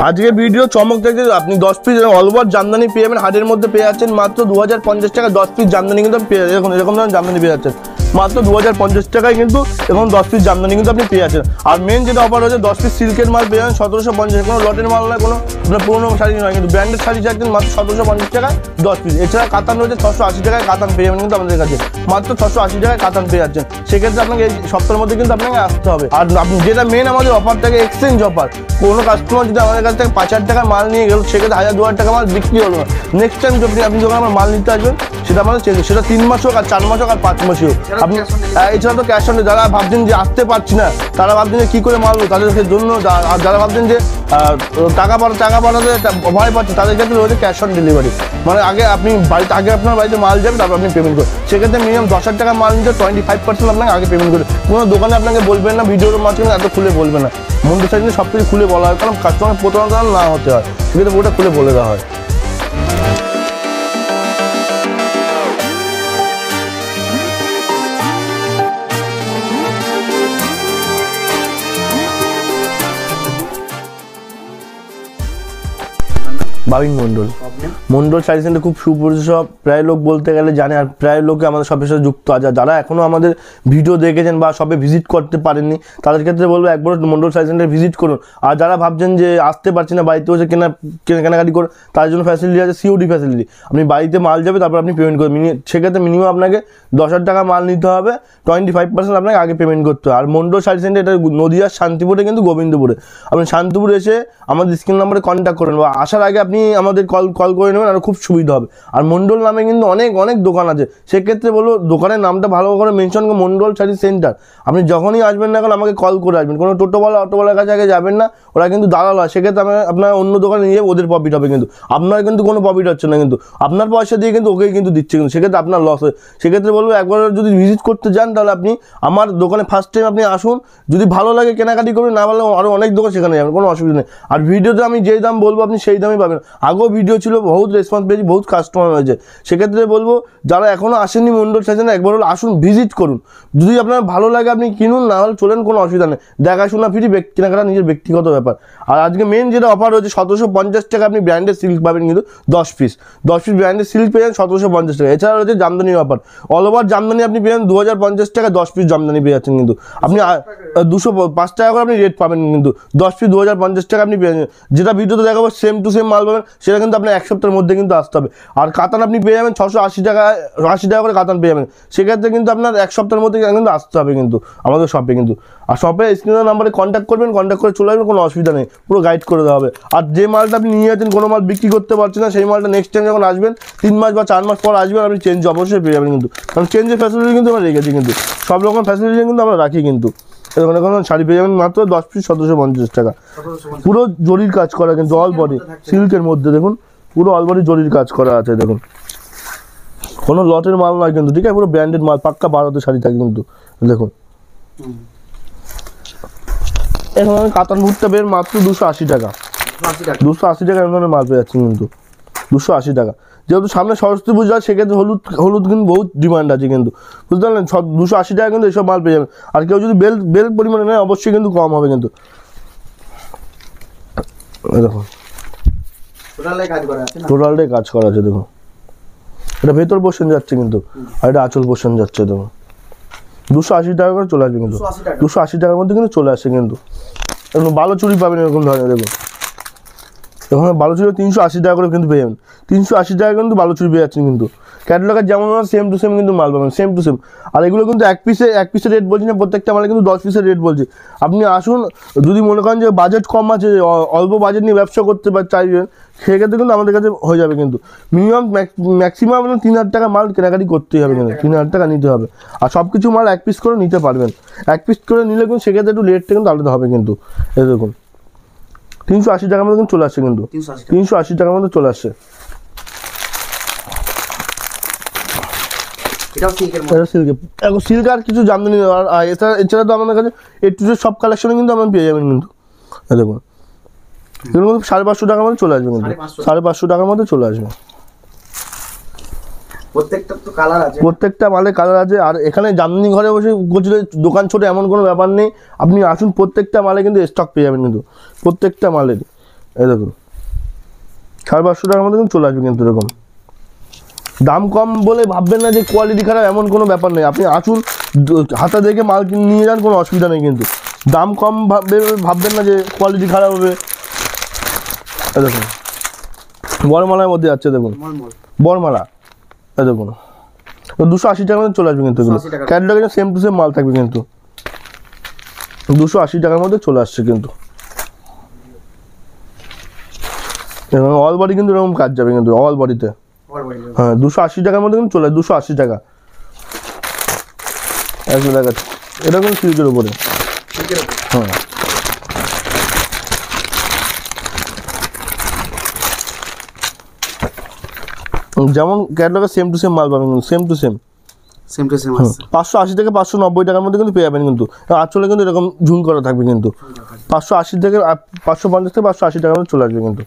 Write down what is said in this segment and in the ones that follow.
আজকে ভিডিও চমক দেখতে আপনি 10 পিস অল ওভার জামদানি পেয়ে যাবেন, হাটের মধ্যে পেয়ে যাচ্ছেন মাত্র 2050 টাকা। 10 পিস জামদানি কিন্তু পেয়ে যাচ্ছেন, এরকম ধরনের জামদানি পেয়ে যাচ্ছেন মাত্র 2050 টাকায় কিন্তু এখন 10 পিস জামদানি কিন্তু আপনি পেয়ে যাচ্ছেন। আর মেন যেটা অফার হচ্ছে 10 পিস সিল্কের মাল পেয়ে যাবেন 1750, কোনো লটের মাল নয়, কোনো পুরোনো শাড়ি নয়, কিন্তু ব্র্যান্ডেড শাড়ি চাচ্ছেন মাত্র 1750 টাকায় 10 পিস। এছাড়া কাতান রয়েছে 680 টাকায় কাতান পেয়ে যাবেন কিন্তু আমাদের কাছে, মাত্র 680 টাকায় কাতান পেয়ে যাচ্ছেন। সেক্ষেত্রে আপনাকে এই সপ্তাহের মধ্যে কিন্তু আপনাকে আসতে হবে। আর আপনি যেটা মেন আমাদের অফার থাকে এক্সচেঞ্জ অফার, কোনো কাস্টমার যদি আমাদের কাছ থেকে 5000 টাকার মাল নিয়ে গেল, সেক্ষেত্রে 1000-2000 টাকা মাল বিক্রি হলো না, নেক্সট টাইম আপনি যখন আমার মাল নিতে আসবেন সেটা আমাদের চেঞ্জ, সেটা 3 মাস হোক আর 4 মাস হোক আর 5 মাসই হোক। আপনি এছাড়া তো ক্যাশ অন ডেলিভারি, যারা ভাবছেন যে আসতে পারছি না, তারা ভাবছেন যে কী করে মারবো, তাদের জন্য। আর যারা ভাবছেন যে টাকা পাঠাতে ভয় পাচ্ছে, তাদের ক্ষেত্রে রয়েছে ক্যাশ অন ডেলিভারি। মানে আগে আপনি বাড়িতে আপনার বাড়িতে মাল যাবে, তারপর আপনি পেমেন্ট করবেন। সেক্ষেত্রে মিনিমাম 10,000 টাকা মাল নিতে 25% আপনাকে আগে পেমেন্ট করবে। কোনো দোকানে আপনাকে বলবেন না, ভিডিওর মাধ্যমে এত খুলে বলবে না, মন্দির সাইডে সব কিছু খুলে বলা হয়, কারণ কাস্টমার প্রতারণা না হতে হয়, সেক্ষেত্রে ওটা খুলে বলে দেওয়া হয়। বাবিন মন্ডল। মন্ডল শাড়ি সেন্টার খুব সুপরিচিত, প্রায় লোক বলতে গেলে জানে, আর প্রায় লোকে আমাদের শপের সাথে যুক্ত আছে। যারা এখনও আমাদের ভিডিও দেখেছেন বা শপে ভিজিট করতে পারেননি, তাদের ক্ষেত্রে বলবো একবার মন্ডল শাড়ি সেন্টার ভিজিট করুন। আর যারা ভাবছেন যে আসতে পারছি না, বাড়িতে বসে কেনাকাটি করুন, তার জন্য ফ্যাসিলিটি আছে সিওডি ফ্যাসিলিটি। আপনি বাড়িতে মাল যাবে, তারপর আপনি পেমেন্ট করবেন। সেক্ষেত্রে মিনিমাম আপনাকে 10,000 টাকা মাল নিতে হবে, 25% আপনাকে আগে পেমেন্ট করতে হবে। আর মন্ডল শাড়ি সেন্টার এটা নদিয়ার শান্তিপুরে কিন্তু গোবিন্দপুরে। আপনি শান্তিপুর এসে আমাদের স্ক্রিন নাম্বারে কন্ট্যাক্ট করবেন, বা আসার আগে আপনি আমাদের কল করে নেবেন, আর খুব সুবিধা হবে। আর মন্ডল নামে কিন্তু অনেক দোকান আছে, সেক্ষেত্রে বলবো দোকানের নামটা ভালো করে মেনশন করে মন্ডল শাড়ি সেন্টার। আপনি যখনই আসবেন না কেন আমাকে কল করে আসবেন, কোনো টোটোওয়ালা অটোওয়ালার কাছে আগে যাবেন না, ওরা কিন্তু দালাল হয়। সেক্ষেত্রে আপনার অন্য দোকানে নিয়ে ওদের প্রফিট হবে, কিন্তু আপনার কিন্তু কোনো প্রফিট হচ্ছে না, কিন্তু আপনার পয়সা দিয়ে কিন্তু ওকেই কিন্তু দিচ্ছে, কিন্তু সেক্ষেত্রে আপনার লস হয়। সেক্ষেত্রে বলবো একবার যদি ভিজিট করতে যান, তাহলে আপনি আমার দোকানে ফার্স্ট টাইম আপনি আসুন, যদি ভালো লাগে কেনাকাটি করবেন, না ভালো আরও অনেক দোকান সেখানে যাবেন, কোনো অসুবিধা নেই। আর ভিডিওতে আমি যেই দাম বলবো আপনি সেই দামই পাবেন। আগেও ভিডিও ছিল, বহুত রেসপন্স পেয়েছি, বহুত কাস্টমার হয়েছে। সেক্ষেত্রে বলবো যারা এখনও আসেননি মন্ডল শাড়ি সেন্টার, একবার হলো আসুন, ভিজিট করুন। যদি আপনার ভালো লাগে আপনি কিনুন, না হলে চলেন, কোনো অসুবিধা নেই। দেখাশোনা ফ্রি, কেনাকাটা নিজের ব্যক্তিগত ব্যাপার। আর আজকে মেন যেটা অফার হচ্ছে 1750 টাকা আপনি ব্র্যান্ডের সিল্ক পাবেন, কিন্তু 10 পিস ব্র্যান্ডের সিল্ক পেয়ে যান 1750 টাকা। এছাড়া রয়েছে Jamdani offer, all over Jamdani আপনি পেয়ে যান 2050 টাকা 10 পিস জামদানি পেয়ে যাচ্ছেন, কিন্তু আপনি 205 টাকা করে আপনি রেট পাবেন, কিন্তু 10 পিস 2050 টাকা আপনি পেয়ে যাবেন। যেটা ভিডিওতে দেখাবো সেম টু সেম মাল পাবেন, সেটা কিন্তু আপনার এক সপ্তাহের মধ্যে কিন্তু আসতে হবে। আর কাতান আপনি পেয়ে যাবেন 680 টাকা, 80 টাকা করে কাতান পেয়ে যাবেন। সেক্ষেত্রে কিন্তু আপনার এক সপ্তাহের মধ্যে কিন্তু আসতে হবে কিন্তু আমাদের শপে, কিন্তু আর শপে স্ক্রিনের নাম্বারে কন্ট্যাক্ট করবেন, কন্ট্যাক্ট করে চলে আসবেন, কোনো অসুবিধা নেই, পুরো গাইড করে দেওয়া হবে। আর যে মালটা আপনি নিয়ে যাচ্ছেন, কোনো মাল বিক্রি করতে পারছেন না, সেই মালটা নেক্সট টাইম যখন আসবেন 3 মাস বা 4 মাস পর আসবেন, আপনি চেঞ্জ অবশ্যই পেয়ে যাবেন, কিন্তু কারণ চেঞ্জের ফ্যাসিলিটি কিন্তু আমরা রেখেছি, কিন্তু সব রকম ফ্যাসিলিটি কিন্তু আমরা রাখি। কিন্তু এখন এখন শাড়ি পেয়ে যাবেন মাত্র 10 পিস 1750 টাকা, পুরো জরির কাজ করা, কিন্তু অল বডি সিল্কের মধ্যে দেখুন, পুরো অল বডি জরির কাজ করা আছে দেখুন, কোনো লটের মাল নয় কিন্তু, ঠিক আছে, পুরো ব্র্যান্ডেড মাল, পাক্কা ভারতের শাড়ি থাকে কিন্তু দেখুন। এখন আমি কাতান বুটটা বের মাত্র 280 টাকা, 280 টাকা এমন মাল পেয়ে যাচ্ছি, কিন্তু 280 টাকা। যেহেতু সামনে সরস্বতী পুজো, সেক্ষেত্রে হলুদ কিন্তু বহুত ডিমান্ড আছে, কিন্তু বুঝতে পারলেন, 280 টাকা কিন্তু এইসব মাল পেয়ে যাবেন। আর কেউ যদি বেল পরিমাণে নেয় অবশ্যই কিন্তু কম হবে, কিন্তু দেখুন টোটালটাই কাজ করা আছে দেখুন। এটা ভেতর পোর্শন যাচ্ছে কিন্তু, আর এটা আঁচল পোর্শন যাচ্ছে দেখুন। 280 টাকা করে চলে আসবে, কিন্তু 280 টাকার মধ্যে কিন্তু চলে আসে, কিন্তু এরকম ভালো চুড়ি পাবেন এরকম ধরনের দেখুন। এখন ভালো চুড়ি 380 টাকা করে কিন্তু পেয়ে যাবেন, 380 টাকা কিন্তু ভালো চুড়ি পেয়ে যাচ্ছেন, কিন্তু ক্যাটালগের যেমন সেম টু সেম কিন্তু মাল পাবেন, সেম টু সেম। আর এগুলো কিন্তু এক পিসের রেট বলছি না, প্রত্যেকটা মালে কিন্তু 10 পিসের রেট বলছি। আপনি আসুন, যদি মনে করেন যে বাজেট কম আছে, অল্প বাজেট নিয়ে ব্যবসা করতে চাইবেন, সেক্ষেত্রে কিন্তু আমাদের কাছে হয়ে যাবে, কিন্তু মিনিমাম ম্যাক্সিমাম 3000 টাকা মাল কেনাকাটি করতেই হবে, কিন্তু 3000 টাকা নিতে হবে। আর সব কিছু মাল এক পিস করে নিতে পারবেন, এক পিস করে নিলে কিন্তু সেক্ষেত্রে একটু রেটটা কিন্তু আলাদা হবে, কিন্তু এই দেখুন 380 টাকার মধ্যে কিন্তু চলে আসছে, কিন্তু 380 টাকার মধ্যে চলে আসছে। সিল্ক আর কিছু জামদানি, আর এছাড়া তো আমাদের কাছে সব কালেকশনে কিন্তু আমরা পেয়ে যাবেন, কিন্তু দেখুন এগুলো কিন্তু 550 টাকার মধ্যে চলে আসবে, কিন্তু 550 টাকার মধ্যে চলে আসবে। প্রত্যেকটা তো কালার আছে, প্রত্যেকটা মালে কালার আছে। আর এখানে জামনি ঘরে বসে গোছলে দোকান ছোট এমন কোনো ব্যাপার নেই, আপনি আসুন প্রত্যেকটা মালে কিন্তু স্টক পেয়ে যাবেন কিন্তু প্রত্যেকটা মালের। এই দেখুন 550 টাকার মধ্যে কিন্তু চলে আসবে কিন্তু এরকম। দাম কম বলে ভাববেন না যে কোয়ালিটি খারাপ, এমন কোনো ব্যাপার নেই। আপনি আসুন হাতে দেখে মাল নিয়ে যান, কোনো অসুবিধা নেই কিন্তু। দাম কম ভাববেন না যে কোয়ালিটি খারাপ হবে। এই দেখুন বড়মালার মধ্যে যাচ্ছে দেখুন, বড়মালা। এই দেখুন 280 টাকার মধ্যে চলে আসবে কিন্তু এগুলো। ক্যাটালগে সেম টু সেম মাল থাকবে কিন্তু 280 টাকার মধ্যে চলে আসছে কিন্তু। এবং অল বডি কিন্তু এরকম কাজ যাবে কিন্তু, অল বডিতে। হ্যাঁ 280 টাকার মধ্যে কিন্তু চলে আসবে, 280 টাকা একশো টাকা। এটা কিন্তু সিল্কের উপরে। হ্যাঁ যেমন ক্যাটালগে সেম টু সেম মাল পাবেন কিন্তু, সেম টু সেম। 580 থেকে 590 টাকার মধ্যে কিন্তু পেয়ে যাবেন কিন্তু। আসলে কিন্তু এরকম ঝুল করা থাকবে কিন্তু 580 থেকে 550 থেকে 580 টাকার মধ্যে চলে আসবে কিন্তু।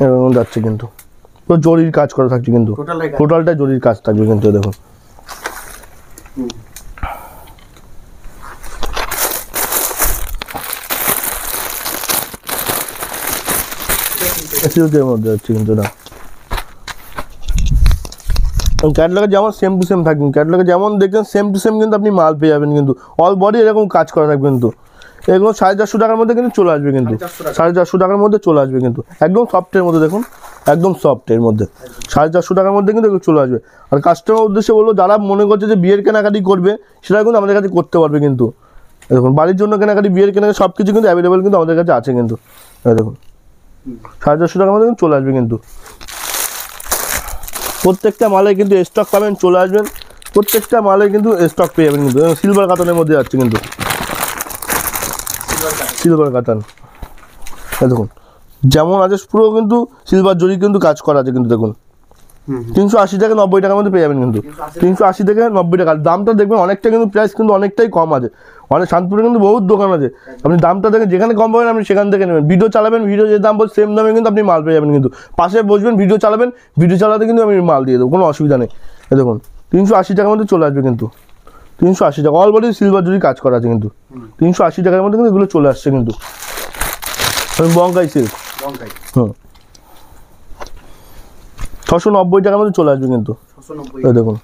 এরকম যাচ্ছে কিন্তু, তো জরির কাজ করা থাকছে কিন্তু, টোটালটাই জরির কাজ থাকবে কিন্তু। দেখুন সিল্কের মধ্যে যাচ্ছে কিন্তু না। ক্যাটালগে যেমন সেম টু সেম থাকবেন, ক্যাটালগে যেমন দেখবেন সেম টু সেম কিন্তু আপনি মাল পেয়ে যাবেন কিন্তু। অল বডি এরকম কাজ করা থাকবে কিন্তু। এগুলো 450 টাকার মধ্যে কিন্তু চলে আসবে কিন্তু, 450 টাকার মধ্যে চলে আসবে কিন্তু। একদম সফটের মধ্যে দেখুন, একদম সফটের মধ্যে 450 টাকার মধ্যে কিন্তু এগুলো চলে আসবে। আর কাস্টমার উদ্দেশ্যে বলবো, যারা মনে করছে যে বিয়ের কেনাকাটি করবে সেটা কিন্তু আমাদের কাছে করতে পারবে কিন্তু। দেখুন বাড়ির জন্য কেনাকাটি, বিয়ের কেনাকাটি সব কিছু কিন্তু অ্যাভেলেবেল কিন্তু আমাদের কাছে আছে কিন্তু। দেখুন 450 টাকার মধ্যে কিন্তু চলে আসবে কিন্তু। প্রত্যেকটা মালে কিন্তু স্টক পাবেন, চলে আসবেন প্রত্যেকটা মালে কিন্তু স্টক পেয়ে যাবেন কিন্তু। সিলভার কাতানের মধ্যে যাচ্ছে কিন্তু, সিলভার কাতান। দেখুন যেমন আছে পুরো কিন্তু সিলভার জরি কিন্তু কাজ করা আছে কিন্তু। দেখুন 380 থেকে 90 টাকার মধ্যে পেয়ে যাবেন কিন্তু, 380 থেকে 90 টাকা। দামটা দেখবেন অনেকটা কিন্তু, প্রাইস কিন্তু অনেকটাই কম আছে। অনেক শান্তপুরে কিন্তু বহুত দোকান আছে, আপনি দামটা দেখেন যেখানে কম পাবেন আপনি সেখান থেকে নেবেন। ভিডিও চালাবেন, ভিডিও যে দাম বলছে সেম দামে কিন্তু আপনি মাল পেয়ে যাবেন কিন্তু। পাশে বসবেন, ভিডিও চালাবেন, ভিডিও চালাতে কিন্তু আমি মাল দিয়ে দেবো, কোনো অসুবিধা নেই। দেখুন 380 টাকার মধ্যে চলে আসবে কিন্তু, 380 টাকা। অল বডি সিলভার জরি কাজ করা আছে কিন্তু, 380 টাকার মধ্যে কিন্তু এগুলো চলে আসছে কিন্তু। বঙ্কাই সিল্ক, হুম 690 টাকার মধ্যে চলে আসবে কিন্তু। এই দেখুন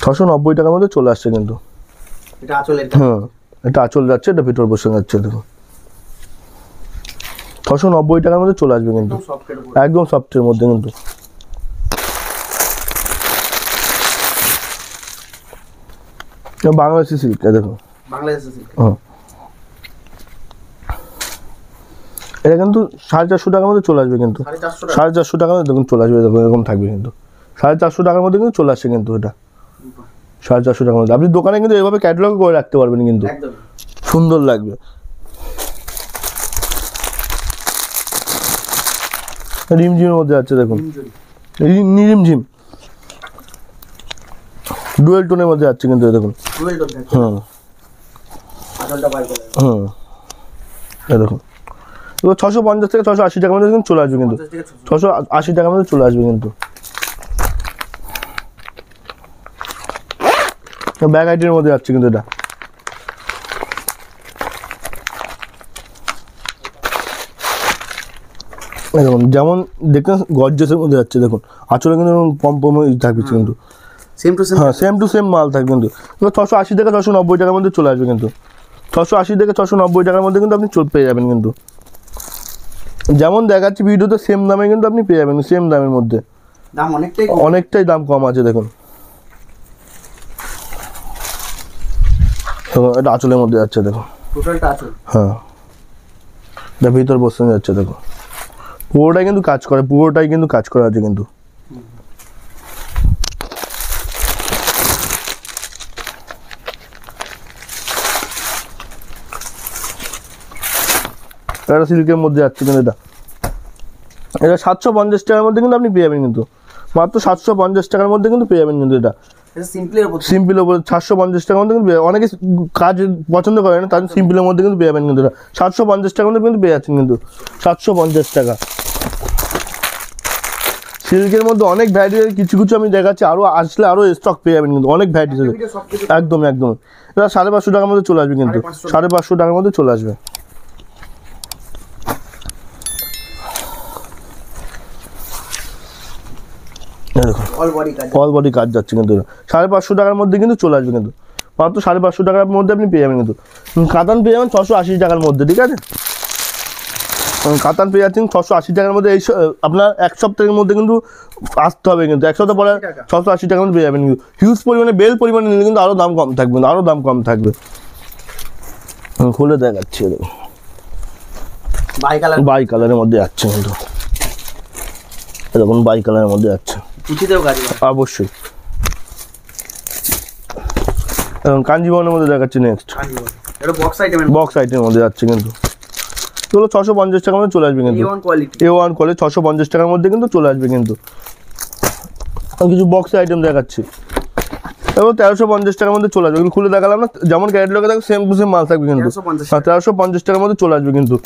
690 টাকার মধ্যে চলে আসছে কিন্তু। হুম এটা আঁচল যাচ্ছে, এটা ভিতর বসে যাচ্ছে। দেখুন 690 টাকার মধ্যে চলে আসবে কিন্তু, একদম সফটের মধ্যে কিন্তু। বাংলাদেশি সিল্ক, দেখুন হ্যাঁ এটা কিন্তু 450 টাকার মধ্যে চলে আসবে কিন্তু, 450 টাকার মধ্যে দেখুন চলে আসবে। দেখুন এরকম থাকবে কিন্তু 450 টাকার মধ্যে কিন্তু চলে আসছে কিন্তু। এটা 450 টাকার মধ্যে আপনি দোকানে কিন্তু এভাবে ক্যাটালগ করে রাখতে পারবেন কিন্তু, সুন্দর লাগবে। রিমঝিমের মধ্যে আছে দেখুন, রিমঝিম ডুয়েল টোনের মধ্যে যাচ্ছে কিন্তু। দেখুন হুম হুম এই দেখুন 650 থেকে 680 টাকার মধ্যে কিন্তু চলে আসবে কিন্তু, 680 টাকার মধ্যে চলে আসবে কিন্তু। ব্যাগ আইটের মধ্যে যাচ্ছে কিন্তু। এটা দেখুন যেমন দেখুন গর্জিয়াসের মধ্যে যাচ্ছে। দেখুন আঁচলে কিন্তু পম থাকবে কিন্তু, হ্যাঁ সেম টু সেম মাল থাকবে কিন্তু। 680 থেকে 690 টাকার মধ্যে চলে আসবে কিন্তু, 680 থেকে 690 টাকার মধ্যে কিন্তু আপনি পেয়ে যাবেন কিন্তু। যেমন দেখাচ্ছি ভিডিওতে সেম দামে কিন্তু আপনি পেয়ে যাবেন, সেম দামের মধ্যে। দাম অনেকটাই দাম কম আছে। দেখুন এটা আঁচলের মধ্যে যাচ্ছে। দেখুন হ্যাঁ এটা ভিতর বসে যাচ্ছে। দেখুন পুরোটাই কিন্তু কাজ করে, পুরোটাই কিন্তু কাজ করা আছে কিন্তু। এটা সিল্কের মধ্যে যাচ্ছে কিন্তু। এটা 750 টাকার মধ্যে কিন্তু আপনি পেয়ে যাবেন কিন্তু, মাত্র 750 টাকার মধ্যে কিন্তু পেয়ে যাবেন কিন্তু। এটা সিম্পলের উপর 750 টাকার মধ্যে কিন্তু অনেকে কাজ পছন্দ করে না, তার সিম্পলের মধ্যে কিন্তু পেয়ে যাবেন কিন্তু 750 টাকার মধ্যে কিন্তু পেয়ে যাচ্ছেন কিন্তু 750 টাকা। সিল্কের মধ্যে অনেক ভ্যারাইটি, কিছু কিছু আমি দেখাচ্ছি, আরও আসলে আরও স্টক পেয়ে যাবেন কিন্তু অনেক ভ্যারাইটি। একদম একদম এটা 550 টাকার মধ্যে চলে আসবে কিন্তু 550 টাকার মধ্যে চলে আসবে। অল বডি কাজ যাচ্ছে কিন্তু 550 টাকার মধ্যে কিন্তু চলে আসবে কিন্তু মাত্র 550 টাকার মধ্যে আপনি পেয়ে যাবেন কিন্তু। কাতান পেয়ে যাবেন 680 টাকার মধ্যে, ঠিক আছে? কাতান পেয়ে যাচ্ছেন 680 টাকার মধ্যে। এই আপনার এক সপ্তাহের মধ্যে কিন্তু আসতে হবে কিন্তু, এক সপ্তাহ পরে 680 টাকার মধ্যে পেয়ে যাবেন কিন্তু। হিউজ পরিমাণে বেল পরিমাণে নিলে কিন্তু আরও দাম কম থাকবে, আরও দাম কম থাকবে। খুলে দেখাচ্ছি, বাই কালারের মধ্যে যাচ্ছে কিন্তু, এরকম বাই কালারের মধ্যে যাচ্ছে অবশ্যই। এবং কাঞ্জিবরমের মধ্যে দেখাচ্ছি নেক্সট, বক্স আইটেমের মধ্যে যাচ্ছে কিন্তু এগুলো 650 টাকার মধ্যে চলে আসবে কিন্তু। A1 কোয়ালিটি 650 টাকার মধ্যে কিন্তু চলে আসবে কিন্তু। কিছু বক্স আইটেম দেখাচ্ছি, এবার 1350 টাকার মধ্যে চলে আসবে। এগুলো খুলে দেখালাম না, যেমন ক্যাটালগে থাকে সেম টু সেম মাল থাকবে কিন্তু। 1350 টাকার মধ্যে চলে আসবে কিন্তু।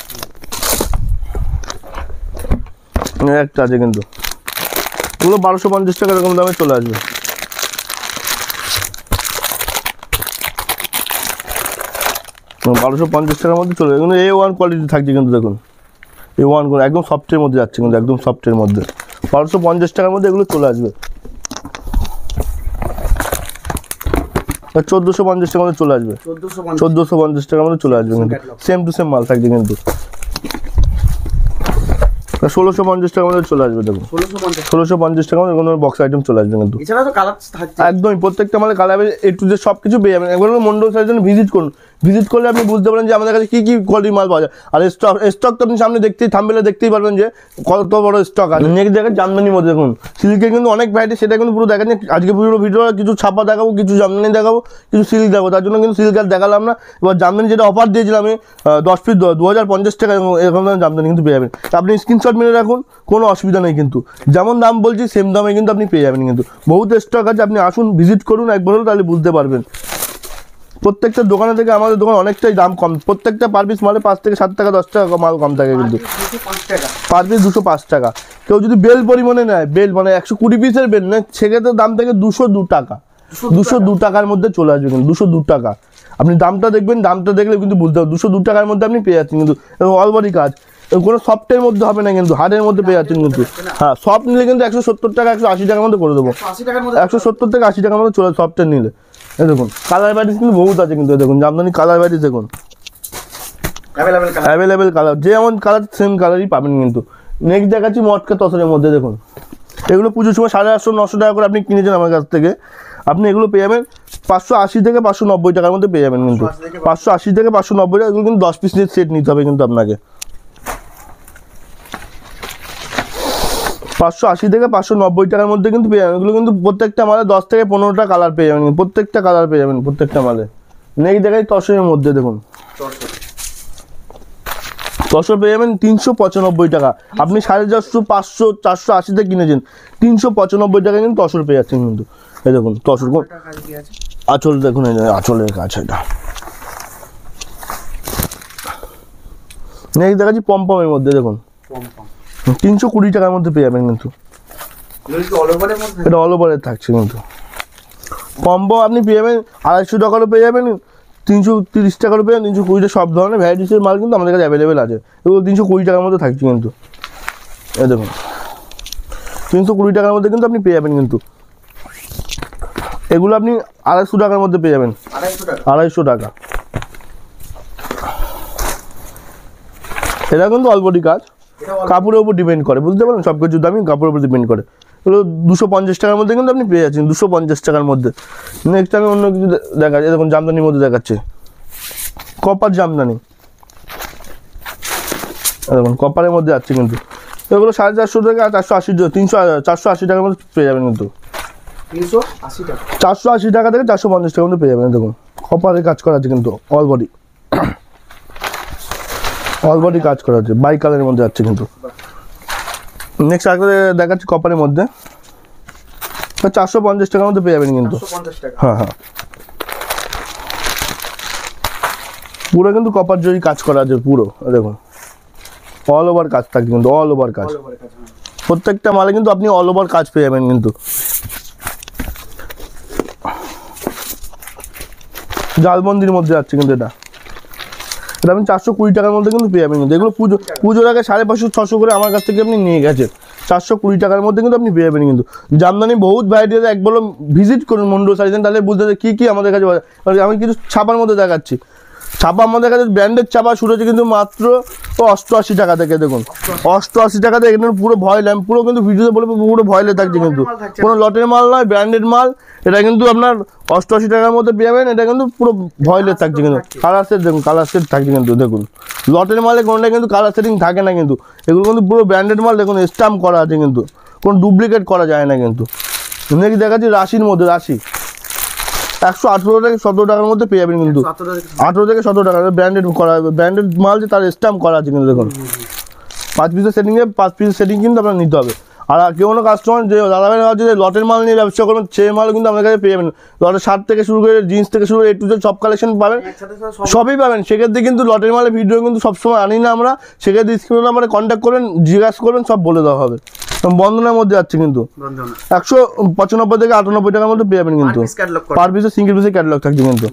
একটা আছে কিন্তু, এগুলো 1250 টাকা এরকম দামে চলে আসবে। $1250 টাকার মধ্যে চলে যাবে। A1 কোয়ালিটি থাকছে কিন্তু, দেখুন A1 একদম সফটের মধ্যে যাচ্ছে কিন্তু, একদম সফটের মধ্যে 1250 টাকার মধ্যে এগুলো চলে আসবে। 1450 টাকার মধ্যে চলে আসবে, 1450 টাকার মধ্যে চলে আসবে কিন্তু। সেম টু সেম মাল থাকছে কিন্তু। 1650 টাকার মধ্যে চলে আসবে, দেখুন 1650 টাকার মধ্যে কোনো বক্স আইটেম চলে আসবে কিন্তু। একদমই প্রত্যেকটা মালে কালার এ টু জেড সব কিছু পেয়ে যাবেন। একবার মন্ডল সাইজের ভিজিট করুন, ভিজিট করলে আপনি বুঝতে পারেন যে আমাদের কাছে কী কী কোয়ালিটির মাল পাওয়া যায়। আর স্টক তো আপনি সামনে দেখতেই, থাম্বনেলে দেখতেই পারবেন যে কত বড় স্টক আছে। নেক্সট দেখেন জামদানির মধ্যে, দেখুন সিল্কের কিন্তু অনেক ভ্যারাইটি, সেটা কিন্তু পুরো দেখেন। আজকে পুরো ভিডিও কিছু ছাপা দেখাবো, কিছু জামদানি দেখাবো, কিছু সিল্ক দেখাবো, তার জন্য কিন্তু সিল্ক আর দেখালাম না। এবার জামদানি যেটা অফার দিয়েছিলাম আমি 10 পিস 2050 টাকা, এরকম জামদানি কিন্তু পেয়ে যাবেন। আপনি স্ক্রিনশট মেরে রাখুন, কোনো অসুবিধা নেই কিন্তু। যেমন দাম বলছি সেম দামে কিন্তু আপনি পেয়ে যাবেন কিন্তু। বহুত স্টক আছে, আপনি আসুন ভিজিট করুন একবার হলো, তাহলে বুঝতে পারবেন। প্রত্যেকটা দোকানে থেকে আমাদের দোকান অনেকটাই দাম কম, প্রত্যেকটা পার পিস মালে 5 থেকে 7 টাকা 10 টাকা মাল কম থাকে কিন্তু। পার পিস 205 টাকা। কেউ যদি বেল পরিমাণে নেয়, বেল মানে 120 পিসের বেল নেয়, সেক্ষেত্রে দাম থেকে 202 টাকা, 202 টাকার মধ্যে চলে আসবে কিন্তু। 202 টাকা আপনি দামটা দেখবেন, দামটা দেখলে কিন্তু বুঝতে হবে 202 টাকার মধ্যে আপনি পেয়ে যাচ্ছেন কিন্তু। এবং অল বডি কাজ, কোনো সফটের মধ্যে হবে না কিন্তু, হার্ডের মধ্যে পেয়ে যাচ্ছেন কিন্তু। হ্যাঁ, সফট নিলে কিন্তু 170 টাকা 180 টাকার মধ্যে করে দেবো। 170 থেকে 80 টাকার মধ্যে চলে সফটের নিলে। এই দেখুন কালার ভ্যারাইটিস কিন্তু বহুত আছে কিন্তু। দেখুন জামদানি কালার ভ্যারাইটিস দেখুন, অ্যাভেলেবেল কালার, যেমন কালার সেম কালারই পাবেন কিন্তু। নেক্সট দেখাচ্ছি মটকা তসরের মধ্যে, দেখুন এগুলো পুজোর সময় 850-900 টাকা করে আপনি কিনেছেন আমার কাছ থেকে। আপনি এগুলো পেয়ে যাবেন 580 থেকে 590 টাকার মধ্যে পেয়ে যাবেন কিন্তু। 580 থেকে 590 টাকা, এগুলো কিন্তু 10 পিস সেট নিতে হবে কিন্তু আপনাকে। 580 থেকে 590 টাকার মধ্যে কিন্তু পেয়ে যাবেন। এগুলো কিন্তু প্রত্যেকটা মালে 10 থেকে 15টা কালার পেয়ে যাবেন, প্রত্যেকটা কালার পেয়ে যাবেন প্রত্যেকটা মালে। নেক্সট দেখাই তসরের মধ্যে, দেখুন তসর পেয়ে যাবেন 395 টাকা। আপনি 450, 500, 480 কিনেছেন, 395 টাকা কিন্তু তসর পেয়ে যাচ্ছেন কিন্তু। এই দেখুন তসর আঁচল, দেখুন আঁচলের কাজ এটা। নেক্সট দেখাচ্ছি পমপমের মধ্যে, দেখুন 320 টাকার মধ্যে পেয়ে যাবেন কিন্তু। এটা অল ওভারের থাকছে কিন্তু। পম্পম আপনি পেয়ে যাবেন 250 টাকারও পেয়ে যাবেন, 330 টাকারও পেয়ে যাবেন, 320 সব ধরনের ভ্যারাইটিসের মাল কিন্তু আমাদের কাছে অ্যাভেলেবেল আছে। এগুলো 320 টাকার মধ্যে থাকছে কিন্তু। এই দেখুন 320 টাকার মধ্যে কিন্তু আপনি পেয়ে যাবেন কিন্তু। এগুলো আপনি 250 টাকার মধ্যে পেয়ে যাবেন, 250 টাকা। এটা কিন্তু অল বডি কাজ, কাপড়ের উপর ডিপেন্ড করে, বুঝতে পারলেন? সব কিছুর দামই কাপড়ের উপর ডিপেন্ড করে। এগুলো 250 টাকার মধ্যে কিন্তু আপনি পেয়ে যাচ্ছেন, 250 টাকার মধ্যে। নেক্সট আমি অন্য কিছু দেখাচ্ছি, দেখুন জামদানির মধ্যে দেখাচ্ছে কপার জামদানি, দেখুন কপারের মধ্যে যাচ্ছে কিন্তু। এগুলো 450 টাকা, 480, 480 টাকার মধ্যে পেয়ে যাবেন কিন্তু। 480 টাকা থেকে 450 টাকার মধ্যে পেয়ে যাবেন। দেখুন কপারের কাজ করা আছে কিন্তু, অল বডি, অল বডি কাজ করা আছে, বাই কালারের মধ্যে যাচ্ছে কিন্তু। নেক্সট আগে দেখাচ্ছি কপারের মধ্যে, 450 টাকার মধ্যে পেয়ে যাবেন কিন্তু। হ্যাঁ হ্যাঁ, পুরো কিন্তু কপার জরি কাজ করা আছে পুরো, দেখুন অল ওভার কাজ থাকবে কিন্তু, অল ওভার কাজ, প্রত্যেকটা মালে কিন্তু আপনি অল ওভার কাজ পেয়ে যাবেন কিন্তু। জালবন্দির মধ্যে যাচ্ছে কিন্তু এটা আপনি 420 টাকার মধ্যে কিন্তু পেয়ে যাবেন কিন্তু। এগুলো পুজোর আগে 550-600 করে আমার কাছ থেকে আপনি নিয়ে গেছেন, 420 টাকার মধ্যে কিন্তু আপনি পেয়ে যাবেন কিন্তু। জামদানি বহুত ভ্যারাইটি আছে, একবার ভিজিট করুন মন্ডল শাড়ি সেন্টার, তাহলে বুঝতে কী কী আমাদের কাছে। আমি কিছু ছাপার মধ্যে দেখাচ্ছি, ছাপা আমাদের কাছে ব্র্যান্ডের ছাপা শুরু হচ্ছে কিন্তু মাত্র 88 টাকা থেকে। দেখুন 88 টাকা থেকে, এখানে পুরো ভয়েল, আমি পুরো কিন্তু ভিডিওতে বলে পুরো ভয়েলে থাকছে কিন্তু, কোনো লটের মাল নয়, ব্র্যান্ডেড মাল। এটা কিন্তু আপনার 88 টাকার মধ্যে পেয়ে যাবেন, এটা কিন্তু পুরো ভয়েলের থাকছে কিন্তু। কালার সেট দেখুন, কালার সেট থাকছে কিন্তু, দেখুন লটের মালে কোনোটা কিন্তু কালার সেটিং থাকে না কিন্তু, এগুলো কিন্তু পুরো ব্র্যান্ডেড মাল। দেখুন স্ট্যাম্প করা আছে কিন্তু, কোনো ডুপ্লিকেট করা যায় না কিন্তু। নেক্সট দেখাচ্ছি রাশির মধ্যে, রাশি 118 থেকে 17 টাকার মধ্যে পেয়ে যাবেন কিন্তু, 18 থেকে 17 টাকা ব্র্যান্ডেড করা, ব্র্যান্ডেড মাল যে তার স্ট্যাম্প করা আছে কিন্তু। দেখুন 5 পিসের সেটিংয়ে 5 পিসের সেটিং কিন্তু আপনার নিতে হবে। আর কেউ কোনো কাস্টমার যে দাদাভাই হচ্ছে যে লটের মাল নিয়ে ব্যবসা করবেন, সেই মাল কিন্তু আপনার কাছে পেয়ে যাবেন। লটের শার্ট থেকে শুরু করে জিন্স থেকে শুরু করে A to Z সব কালেকশন পাবেন, সবই পাবেন। সেক্ষেত্রে কিন্তু লটের মালের ভিডিও কিন্তু সবসময় আনি না আমরা, সেক্ষেত্রে স্ক্রিন নাম্বারে কন্ট্যাক্ট করবেন, জিজ্ঞাসা করবেন, সব বলে দেওয়া হবে। বন্ধনের মধ্যে যাচ্ছে কিন্তু 195 থেকে 98 টাকার মধ্যে পেয়ে যাবেন কিন্তু, পার পিসে সিঙ্গেল পিসে ক্যাটালগ থাকছে কিন্তু।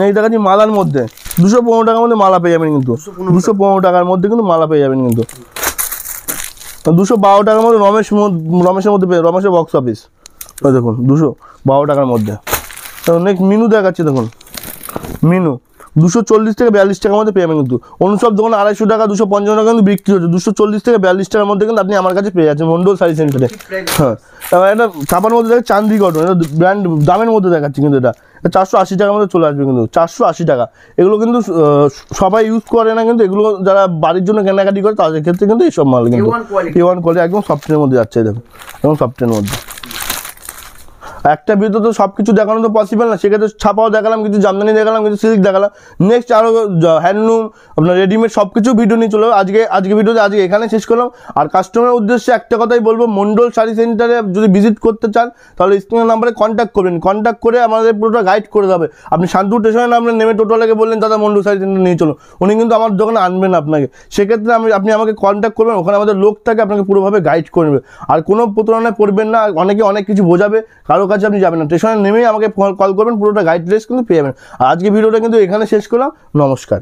এই দেখাচ্ছি মালার মধ্যে 215 টাকার মধ্যে মালা পেয়ে যাবেন কিন্তু, 215 টাকার মধ্যে কিন্তু মালা পেয়ে যাবেন কিন্তু। 212 টাকার মধ্যে রমেশের মধ্যে পেয়ে, রমেশের বক্স অফিস, ওই দেখুন 212 টাকার মধ্যে। নেক্সট মিনু দেখাচ্ছি, দেখুন মিনু 240 থেকে 42 টাকার মধ্যে পেয়ে যাবেন কিন্তু। অনুসব দোকান 250 টাকা 250 টাকা কিন্তু বিক্রি হচ্ছে, 240 থেকে 42 টাকার মধ্যে কিন্তু আপনি আমার কাছে পেয়ে যাচ্ছেন মন্ডল শাড়ি সেন্টারে। হ্যাঁ, তারপর এটা ছাপার মধ্যে দেখে চান্দি কটন, এটা ব্র্যান্ড দামের মধ্যে দেখাচ্ছি কিন্তু, এটা 480 টাকার মধ্যে চলে আসবে কিন্তু, 480 টাকা। এগুলো কিন্তু সবাই ইউজ করে না কিন্তু, এগুলো যারা বাড়ির জন্য কেনাকাটি করে তাদের ক্ষেত্রে কিন্তু এইসব মাল কিন্তু A1 কোয়ালিটি, একদম সফটের মধ্যে যাচ্ছে, দেখুন একদম সফটের মধ্যে। একটা ভিডিও তো সব কিছু দেখানো তো পসিবল না, সেক্ষেত্রে ছাপাও দেখালাম, কিছু জামদানি দেখালাম, কিছু সিল্ক দেখালাম। নেক্সট আরও হ্যান্ডলুম, আপনার রেডিমেড সব কিছু ভিডিও নিয়ে চলো। আজকে ভিডিওতে এখানে শেষ করলাম। আর কাস্টমারের উদ্দেশ্যে একটা কথাই বলবো, মন্ডল শাড়ি সেন্টারে যদি ভিজিট করতে চান তাহলে স্ক্রিনের নাম্বারে কন্ট্যাক্ট করবেন, কন্ট্যাক্ট করে আমাদের পুরোটা গাইড করে দেবে। আপনি শান্তিপুর স্টেশনে নামলেন, নেমে টোটোলাকে বললেন দাদা মন্ডল শাড়ি সেন্টার নিয়ে চলো, উনি কিন্তু আমার দোকানে আনবেন আপনাকে। সেক্ষেত্রে আপনি আমাকে কন্ট্যাক্ট করবেন, ওখানে আমাদের লোক থাকে, আপনাকে পুরোভাবে গাইড করবে। আর কোনো প্রতারণায় পড়বেন না, অনেক কিছু বোঝাবে, কারো কাছে আপনি যাবেন না, স্টেশনে নেমেই আমাকে কল করবেন, পুরোটা গাইড কিন্তু পেয়ে যাবেন। আর আজকে ভিডিওটা কিন্তু এখানে শেষ করলাম। নমস্কার।